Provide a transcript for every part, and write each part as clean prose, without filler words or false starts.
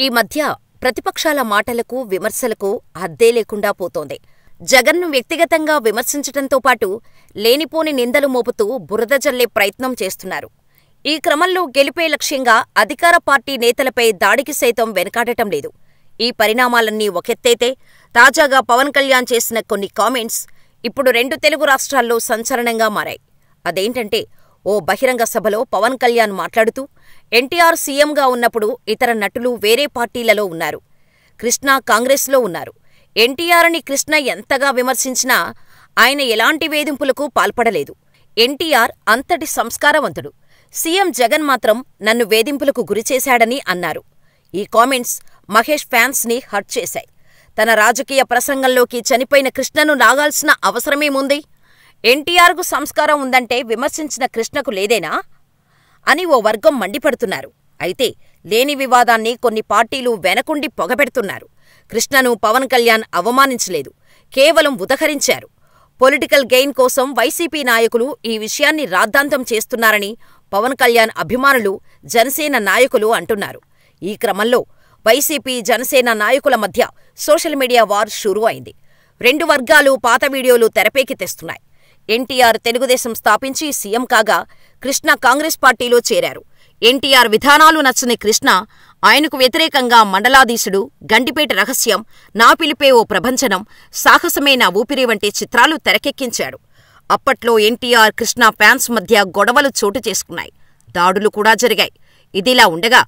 ఈ మధ్య ప్రతిపక్షాల మాటలకు, విమర్శలకు హద్దే లేకుండా పోతోంది. జగన్ను వ్యక్తిగతంగా విమర్శించటంతో పాటు లేనిపోని నిందలు మోపుతూ బురద జల్లే ప్రయత్నం చేస్తున్నారు. ఈ క్రమంలో గెలుపే లక్ష్యంగా అధికార పార్టీ నేతలపై దాడికి సైతం వెనకాడటం లేదు. ఈ పరిణామాలన్నీ ఒకెత్తైతే తాజాగా పవన్ కళ్యాణ్ చేసిన కొన్ని కామెంట్స్ ఇప్పుడు 2 తెలుగు రాష్ట్రాల్లో సంచలనంగా మారాయి. అదేంటంటే, ఓ బహిరంగ సభలో పవన్ కళ్యాణ్ మాట్లాడుతూ ఎన్టీఆర్ సీఎంగా ఉన్నప్పుడు ఇతర నటులు వేరే పార్టీలలో ఉన్నారు. కృష్ణ కాంగ్రెస్లో ఉన్నారు. ఎన్టీఆర్ని కృష్ణ ఎంతగా విమర్శించినా ఆయన ఎలాంటి వేధింపులకు పాల్పడలేదు. ఎన్టీఆర్ అంతటి సంస్కారవంతుడు. సీఎం జగన్ మాత్రం నన్ను వేధింపులకు గురిచేశాడని అన్నారు. ఈ కామెంట్స్ మహేష్ ఫ్యాన్స్ని హర్ట్ చేశాయి. తన రాజకీయ ప్రసంగంలోకి చనిపోయిన కృష్ణను లాగాల్సిన అవసరమేముంది? ఎన్టీఆర్కు సంస్కారం ఉందంటే విమర్శించిన కృష్ణకు లేదేనా అని ఓ వర్గం మండిపడుతున్నారు. అయితే లేని వివాదాన్ని కొన్ని పార్టీలు వెనకుండి పొగబెడుతున్నారు. కృష్ణను పవన్ కళ్యాణ్ అవమానించలేదు, కేవలం ఉదహరించారు. పొలిటికల్ గెయిన్ కోసం వైసీపీ నాయకులు ఈ విషయాన్ని రాద్ధాంతం చేస్తున్నారని పవన్ కళ్యాణ్ అభిమానులు, జనసేన నాయకులు అంటున్నారు. ఈ క్రమంలో వైసీపీ, జనసేన నాయకుల మధ్య సోషల్ మీడియా వార్ షురూ అయింది. 2 వర్గాలు పాత వీడియోలు తెరపైకి తెస్తున్నాయి. ఎన్టీఆర్ తెలుగుదేశం స్థాపించి సీఎం కాగా కృష్ణ కాంగ్రెస్ పార్టీలో చేరారు. ఎన్టీఆర్ విధానాలు నచ్చని కృష్ణ ఆయనకు వ్యతిరేకంగా మండలాధీశుడు, గండిపేట రహస్యం, నా పిలిపే ఓ ప్రభంజనం, సాహసమే నా ఊపిరి వంటి చిత్రాలు తెరకెక్కించాడు. అప్పట్లో ఎన్టీఆర్, కృష్ణ ఫ్యాన్స్ మధ్య గొడవలు చోటు చేసుకున్నాయి. దాడులు కూడా జరిగాయి. ఇదిలా ఉండగా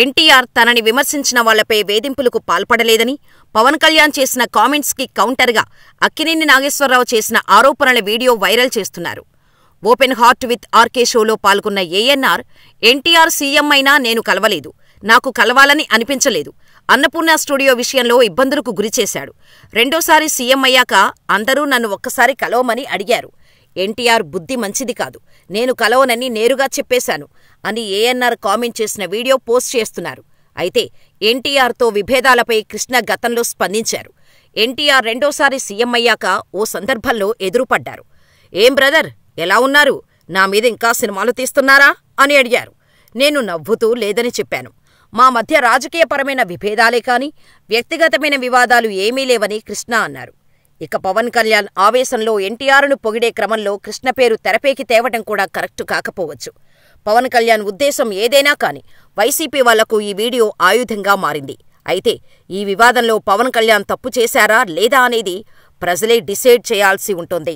ఎన్టీఆర్ తనని విమర్శించిన వాళ్లపై వేధింపులకు పాల్పడలేదని పవన్ కళ్యాణ్ చేసిన కామెంట్స్కి కౌంటర్గా అక్కినేని నాగేశ్వరరావు చేసిన ఆరోపణల వీడియో వైరల్ చేస్తున్నారు. ఓపెన్ హార్ట్ విత్ ఆర్కే షోలో పాల్గొన్న ఏఎన్ఆర్, ఎన్టీఆర్ సీఎం అయినా నేను కలవలేదు, నాకు కలవాలని అనిపించలేదు. అన్నపూర్ణ స్టూడియో విషయంలో ఇబ్బందులకు గురిచేశాడు. రెండోసారి సీఎం అయ్యాక అందరూ నన్ను ఒక్కసారి కలవమని అడిగారు. ఎన్టీఆర్ బుద్ధి మంచిది కాదు, నేను కలవనని నేరుగా చెప్పేశాను అని ఏఎన్ఆర్ కామెంట్ చేసిన వీడియో పోస్ట్ చేస్తున్నారు. అయితే ఎన్టీఆర్తో విభేదాలపై కృష్ణ గతంలో స్పందించారు. ఎన్టీఆర్ రెండోసారి సీఎం అయ్యాక ఓ సందర్భంలో ఎదురుపడ్డారు. ఏం బ్రదర్, ఎలా ఉన్నారు? నా మీద ఇంకా సినిమాలు తీస్తున్నారా అని అడిగారు. నేను నవ్వుతూ లేదని చెప్పాను. మా మధ్య రాజకీయపరమైన విభేదాలే కాని వ్యక్తిగతమైన వివాదాలు ఏమీ లేవని కృష్ణ అన్నారు. ఇక పవన్ కళ్యాణ్ ఆవేశంలో ఎన్టీఆర్ను పొగిడే క్రమంలో కృష్ణ పేరు తెరపైకి తేవటం కూడా కరెక్టు కాకపోవచ్చు. పవన్ కళ్యాణ్ ఉద్దేశం ఏదైనా కాని వైసీపీ వాళ్లకు ఈ వీడియో ఆయుధంగా మారింది. అయితే ఈ వివాదంలో పవన్ కళ్యాణ్ తప్పు చేశారా లేదా అనేది ప్రజలే డిసైడ్ చేయాల్సి ఉంటుంది.